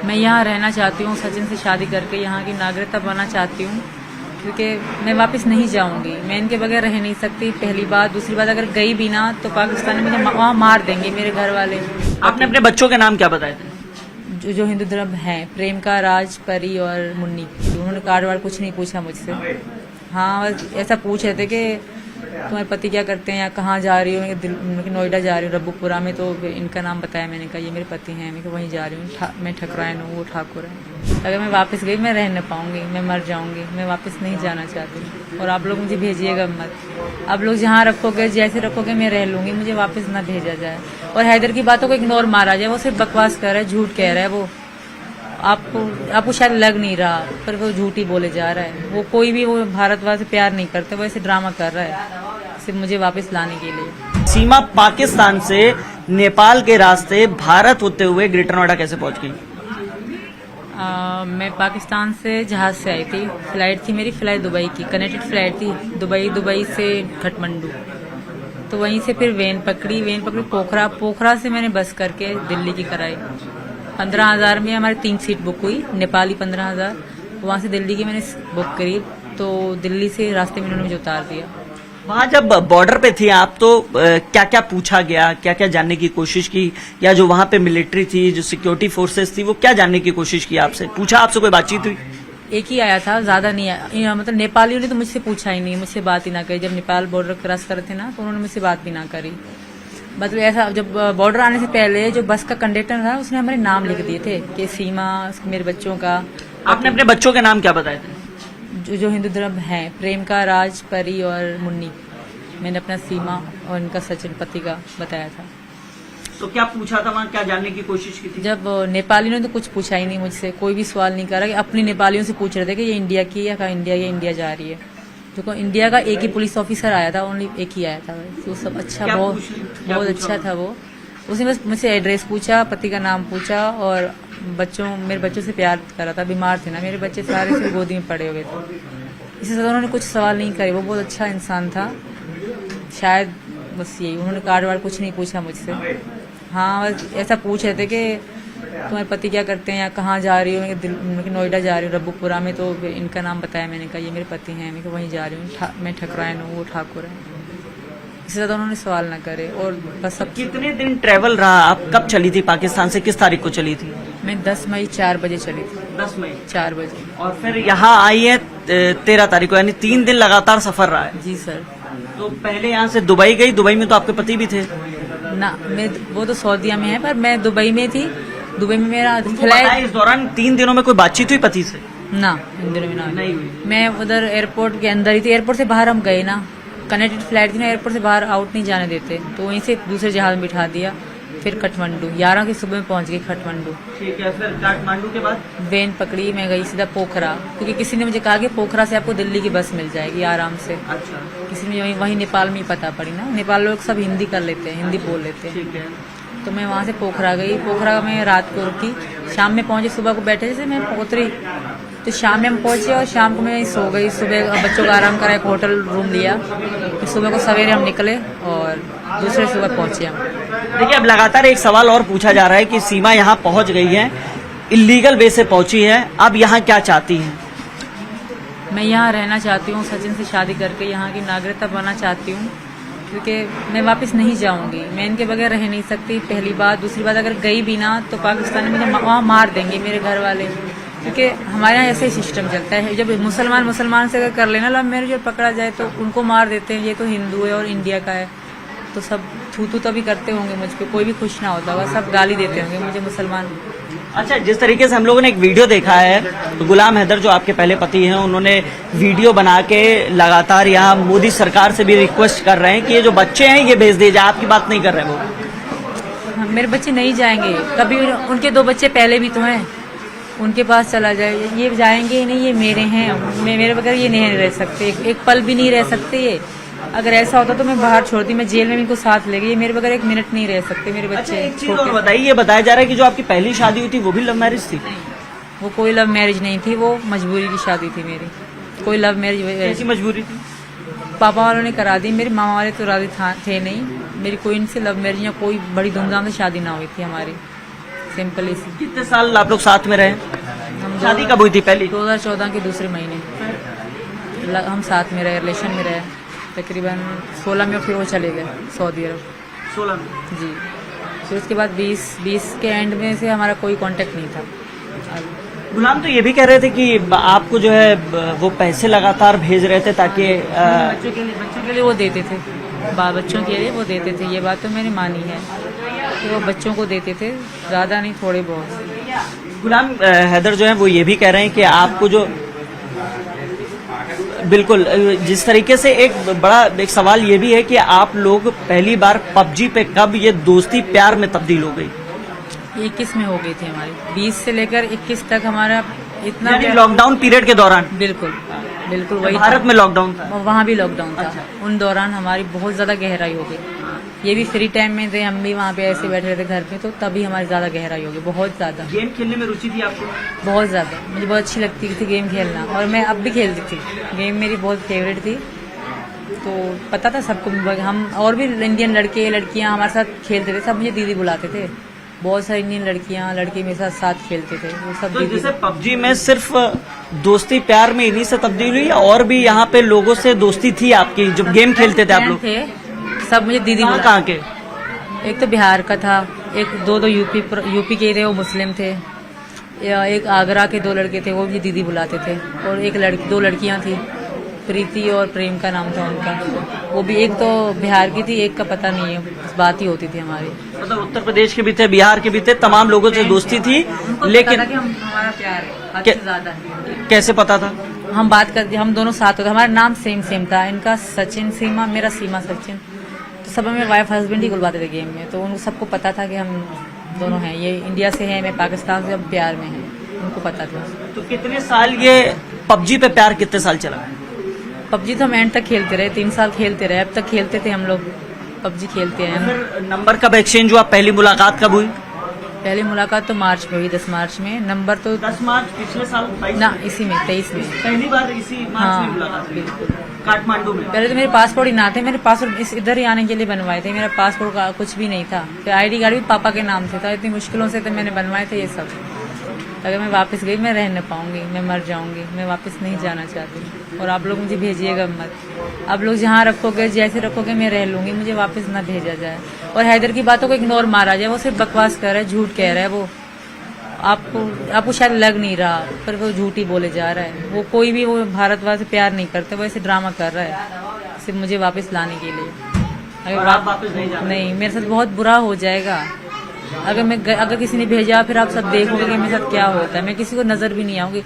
मैं यहाँ रहना चाहती हूँ, सचिन से शादी करके यहाँ की नागरिकता बनना चाहती हूँ, क्योंकि मैं वापस नहीं जाऊँगी। मैं इनके बगैर रह नहीं सकती, पहली बात। दूसरी बात, अगर गई भी ना तो पाकिस्तान में मुझे वहाँ मार देंगे मेरे घर वाले। आपने अपने बच्चों के नाम क्या बताए थे? जो हिंदू धर्म है, प्रेम का, राज, परी और मुन्नी। उन्होंने कार्ड वार्ड कुछ नहीं पूछा मुझसे। हाँ, बस ऐसा पूछ रहे थे कि तुम्हारे पति क्या करते हैं या कहाँ जा रही हो। नोएडा जा रही हूँ, रब्बूपुरा में। तो इनका नाम बताया, मैंने कहा ये मेरे पति हैं। मैं वहीं जा रही हूँ, मैं ठकरायन हूँ, वो ठाकुर है। अगर मैं वापस गई मैं रह न पाऊंगी, मैं मर जाऊंगी। मैं वापस नहीं जाना चाहती और आप लोग मुझे भेजिएगा मत। आप लोग जहाँ रखोगे, जैसे रखोगे, मैं रह लूंगी, मुझे वापस ना भेजा जाए। और हैदर की बातों को इग्नोर मारा जाए। वो सिर्फ बकवास कर रहा है, झूठ कह रहा है। वो आपको शायद लग नहीं रहा, पर वो झूठ ही बोले जा रहा है। वो कोई भी वो भारतवासी प्यार नहीं करते, वो ऐसे ड्रामा कर रहा है सिर्फ मुझे वापस लाने के लिए। सीमा पाकिस्तान से नेपाल के रास्ते भारत होते हुए ग्रेटर नोएडा कैसे पहुंच गई? मैं पाकिस्तान से जहाज से आई थी। फ्लाइट थी मेरी, फ्लाइट दुबई की, कनेक्टेड फ्लाइट थी। दुबई से काठमांडू। तो वहीं से फिर वेन पकड़ी पोखरा से मैंने बस करके दिल्ली की कराई। 15,000 में हमारी 3 सीट बुक हुई, नेपाली 15,000। वहाँ से दिल्ली की मैंने बुक करी। तो दिल्ली से रास्ते में उन्होंने मुझे उतार दिया। वहाँ जब बॉर्डर पे थी आप, तो क्या क्या पूछा गया, क्या क्या जानने की कोशिश की? या जो वहाँ पे मिलिट्री थी, जो सिक्योरिटी फोर्सेस थी, वो क्या जानने की कोशिश की आपसे? पूछा आपसे, कोई बातचीत हुई? एक ही आया था, ज्यादा नहीं आया। मतलब नेपालियों ने तो मुझसे पूछा ही नहीं, मुझसे बात ही ना करी। जब नेपाल बॉर्डर क्रॉस कर रहे थे ना, तो उन्होंने मुझसे बात भी ना करी। मतलब ऐसा, जब बॉर्डर आने से पहले जो बस का कंडक्टर था, उसने हमारे नाम लिख दिए थे कि सीमा, मेरे बच्चों का। आपने अपने बच्चों के नाम क्या बताए थे? जो हिंदू धर्म है, प्रेम का, राज, परी और मुन्नी। मैंने अपना सीमा और इनका सचिन पति का बताया था। तो क्या पूछा था वहाँ, क्या जानने की कोशिश की थी? जब नेपालियों ने तो कुछ पूछा ही नहीं मुझसे, कोई भी सवाल नहीं करा। कि अपनी नेपालियों से पूछ रहे थे कि ये इंडिया की है, इंडिया जा रही है। जो इंडिया का एक ही पुलिस ऑफिसर आया था, ओनली एक ही आया था। तो सब अच्छा, बहुत अच्छा था वो। उसने बस मुझसे एड्रेस पूछा, पति का नाम पूछा और मेरे बच्चों से प्यार करा था। बीमार थे ना मेरे बच्चे, सारे से गोदी में पड़े हुए थे। इससे ज्यादा उन्होंने कुछ सवाल नहीं करे। वो बहुत अच्छा इंसान था शायद, बस यही। उन्होंने कार्ड वार्ड कुछ नहीं पूछा मुझसे। हाँ, बस ऐसा पूछ रहे थे कि तुम्हारे पति क्या करते हैं या कहाँ जा रही हो। नोएडा जा रही हूँ, रब्बूपुरा में। तो इनका नाम बताया, मैंने कहा ये मेरे पति हैं। मैं वहीं जा रही हूँ, मैं ठकरायन हूँ, वो ठाकुर है। इससे ज्यादा उन्होंने सवाल ना करे। और बस सब। कितने दिन ट्रेवल रहा? आप कब चली थी पाकिस्तान से, किस तारीख को चली थी? मैं 10 मई 4 बजे चली थी। 10 मई 4 बजे। और फिर यहाँ आई है 13 तारीख को, यानी 3 दिन लगातार सफर रहा है। जी सर। तो पहले यहाँ से दुबई गई। दुबई में तो आपके पति भी थे ना? वो तो सऊदीया में है, पर मैं दुबई में थी। दुबई में मेरा फ्लाइट। इस दौरान 3 दिनों में कोई बातचीत हुई पति से? ना, इन दिनों में नहीं हुई। मैं उधर एयरपोर्ट के अंदर ही थी। एयरपोर्ट से बाहर हम गए ना, कनेक्टेड फ्लाइट थी ना, एयरपोर्ट से बाहर आउट नहीं जाने देते। तो वहीं से दूसरे जहाज में बिठा दिया। फिर काठमांडू 11 की सुबह में पहुंच गई काठमांडू। ठीक है। फिर काठमांडू के बाद वेन पकड़ी, मैं गई सीधा पोखरा, क्योंकि किसी ने मुझे कहा कि पोखरा से आपको दिल्ली की बस मिल जाएगी आराम से। अच्छा। किसी ने वहीं नेपाल में ही पता पड़ी ना। नेपाल लोग सब हिंदी कर लेते हैं, हिंदी बोल लेते हैं। ठीक है। तो मैं वहाँ से पोखरा गई। पोखरा में रात को रुकी, शाम में पहुंची। सुबह को बैठे जैसे मैं उतरी तो शाम में हम पहुंचे और शाम को मैं सो गई। सुबह बच्चों का आराम करा, एक होटल रूम लिया। फिर सुबह को सवेरे हम निकले और दूसरे सुबह पहुंचे हम। देखिए, अब लगातार एक सवाल और पूछा जा रहा है कि सीमा यहाँ पहुंच गई है, इलीगल वे से पहुंची है, अब यहाँ क्या चाहती हैं? मैं यहाँ रहना चाहती हूँ, सचिन से शादी करके यहाँ की नागरिकता बनना चाहती हूँ, क्योंकि मैं वापस नहीं जाऊंगी। मैं इनके बगैर रह नहीं सकती, पहली बात। दूसरी बात, अगर गई भी ना तो पाकिस्तान में मुझे वहाँ मार देंगे मेरे घर वाले, क्योंकि हमारे यहाँ ऐसे ही सिस्टम चलता है। जब मुसलमान से अगर कर लेना लव मैरिज और पकड़ा जाए तो उनको मार देते हैं। ये तो हिंदू है और इंडिया का है, तो सब थू तभी करते होंगे मुझ पे। कोई भी खुश ना होता होगा, सब गाली देते होंगे मुझे मुसलमान। अच्छा, जिस तरीके से हम लोगों ने एक वीडियो देखा है, तो गुलाम हैदर जो आपके पहले पति हैं, उन्होंने वीडियो बना के लगातार यहाँ मोदी सरकार से भी रिक्वेस्ट कर रहे हैं कि ये जो बच्चे हैं ये भेज दिए जाए। आपकी बात नहीं कर रहे वो? मेरे बच्चे नहीं जाएंगे कभी। उनके 2 बच्चे पहले भी तो हैं, उनके पास चला जाए। ये जाएंगे ही नहीं, ये मेरे हैं। मेरे बगैर ये नहीं रह सकते, एक पल भी नहीं रह सकते ये। अगर ऐसा होता तो मैं बाहर छोड़ती, मैं जेल में इनको साथ ले गई। ये मेरे बगैर 1 मिनट नहीं रह सकते मेरे बच्चे। अच्छा, एक चीज और बताइए, ये बताया जा रहा है कि जो आपकी पहली शादी हुई थी वो भी लव मैरिज थी? वो कोई लव मैरिज नहीं थी, वो मजबूरी की शादी थी मेरी। कोई लव मैरिज। कैसी मजबूरी थी? पापा वालों ने करा दी, मेरे मामा वाले तो राजी थे नहीं। मेरी कोई इनसे लव मैरिज या कोई बड़ी धूमधाम से शादी ना हुई थी हमारी। सिंपल सी। कितने साल आप लोग साथ में रहे? हम शादी कब हुई थी पहली? 2014 के दूसरे महीने हम साथ में रहे, रिलेशन में रहे। तकरीबन 16 में फिर वो चले गए सऊदी अरब। 16 में? जी। फिर उसके बाद 20 के एंड में से हमारा कोई कांटेक्ट नहीं था। गुलाम तो ये भी कह रहे थे कि आपको जो है वो पैसे लगातार भेज रहे थे ताकि बच्चों के लिए वो देते थे, बच्चों के लिए वो देते थे। ये बात तो मैंने मानी है कि वो बच्चों को देते थे, ज़्यादा नहीं, थोड़े बहुत। गुलाम हैदर जो है वो ये भी कह रहे हैं कि आपको जो बिल्कुल जिस तरीके से एक सवाल ये भी है कि आप लोग पहली बार पबजी पे कब ये दोस्ती प्यार में तब्दील हो गई? 21 में हो गई थी हमारी, 20 से लेकर 21 तक हमारा इतना लॉकडाउन पीरियड के दौरान। बिल्कुल बिल्कुल वही भारत में लॉकडाउन था, वहाँ भी लॉकडाउन था। अच्छा। उन दौरान हमारी बहुत ज्यादा गहराई हो गई। ये भी फ्री टाइम में थे, हम भी वहाँ पे ऐसे बैठे रहते घर पे, तो तभी हमारी ज्यादा गहराई हो गई, बहुत ज्यादा। गेम खेलने में रुचि थी आपको? बहुत ज्यादा, मुझे बहुत अच्छी लगती थी गेम खेलना, और मैं अब भी खेलती थी। गेम मेरी बहुत फेवरेट थी, तो पता था सबको। हम और भी इंडियन लड़के लड़कियां हमारे साथ खेलते थे, सब मुझे दीदी बुलाते थे। बहुत सारी इंडियन लड़कियां लड़के मेरे साथ खेलते थे, वो सब तो दीदी। जैसे पबजी में सिर्फ दोस्ती प्यार में इन्हीं से तब्दील हुई, और भी यहाँ पे लोगों से दोस्ती थी आपकी जब गेम खेलते थे आप लोग? थे सब मुझे दीदी कहाँ के? एक तो बिहार का था, एक दो यूपी के थे, वो मुस्लिम थे। एक आगरा के 2 लड़के थे, वो भी दीदी बुलाते थे। और एक 2 लड़कियां थी, प्रीति और प्रेम का नाम था उनका। वो भी एक तो बिहार की थी, एक का पता नहीं है, बात ही होती थी हमारी। मतलब उत्तर प्रदेश के भी थे, बिहार के भी थे, तमाम लोगों से दोस्ती थी। लेकिन पता था कि हमारा प्यार है, हद से ज्यादा है। कैसे पता था? हम बात करते, हम दोनों साथ होते, हमारा नाम सेम था। इनका सचिन सीमा, मेरा सीमा सचिन। तो सब हमें वाइफ हस्बैंड ही बुलवाते थे गेम में, तो उनको सबको पता था कि हम दोनों हैं। ये इंडिया से है, मैं पाकिस्तान से, हम प्यार में हैं, उनको पता था। तो कितने साल ये पबजी पे प्यार कितने साल चला? पबजी तो हम एंड तक खेलते रहे, 3 साल खेलते रहे, अब तक खेलते थे हम लोग, पबजी खेलते हैं। फिर नंबर कब एक्सचेंज हुआ? पहली मुलाकात कब हुई? पहली मुलाकात तो मार्च में हुई, 10 मार्च में। नंबर तो 10 मार्च पिछले साल? ना, इसी में 23 में। पहली बार इसी मार्च में मुलाकात हुई? काठमांडू में? पहले तो मेरे पासपोर्ट ही ना थे, मेरे पासपोर्ट इधर ही आने के लिए बनवाए थे। मेरा पासपोर्ट का कुछ भी नहीं था, फिर ID कार्ड भी पापा के नाम से था। इतनी मुश्किलों से तो मैंने बनवाए थे ये सब। अगर मैं वापस गई, मैं रह न पाऊंगी, मैं मर जाऊंगी। मैं वापस नहीं जाना चाहती, और आप लोग मुझे भेजिएगा मत। आप लोग जहाँ रखोगे, जैसे रखोगे, मैं रह लूंगी, मुझे वापस ना भेजा जाए। और हैदर की बातों को इग्नोर मारा जाए, वो सिर्फ बकवास कर रहा है, झूठ कह रहा है। वो आपको शायद लग नहीं रहा, पर वो झूठ ही बोले जा रहा है। वो कोई भी, वो भारतवासी से प्यार नहीं करते, वो ऐसे ड्रामा कर रहा है सिर्फ मुझे वापस लाने के लिए। और आप वापस नहीं जाना? नहीं, मेरे साथ बहुत बुरा हो जाएगा अगर किसी ने भेजा, फिर आप सब देखोगे कि मेरे साथ क्या होता है। मैं किसी को नजर भी नहीं आऊंगी।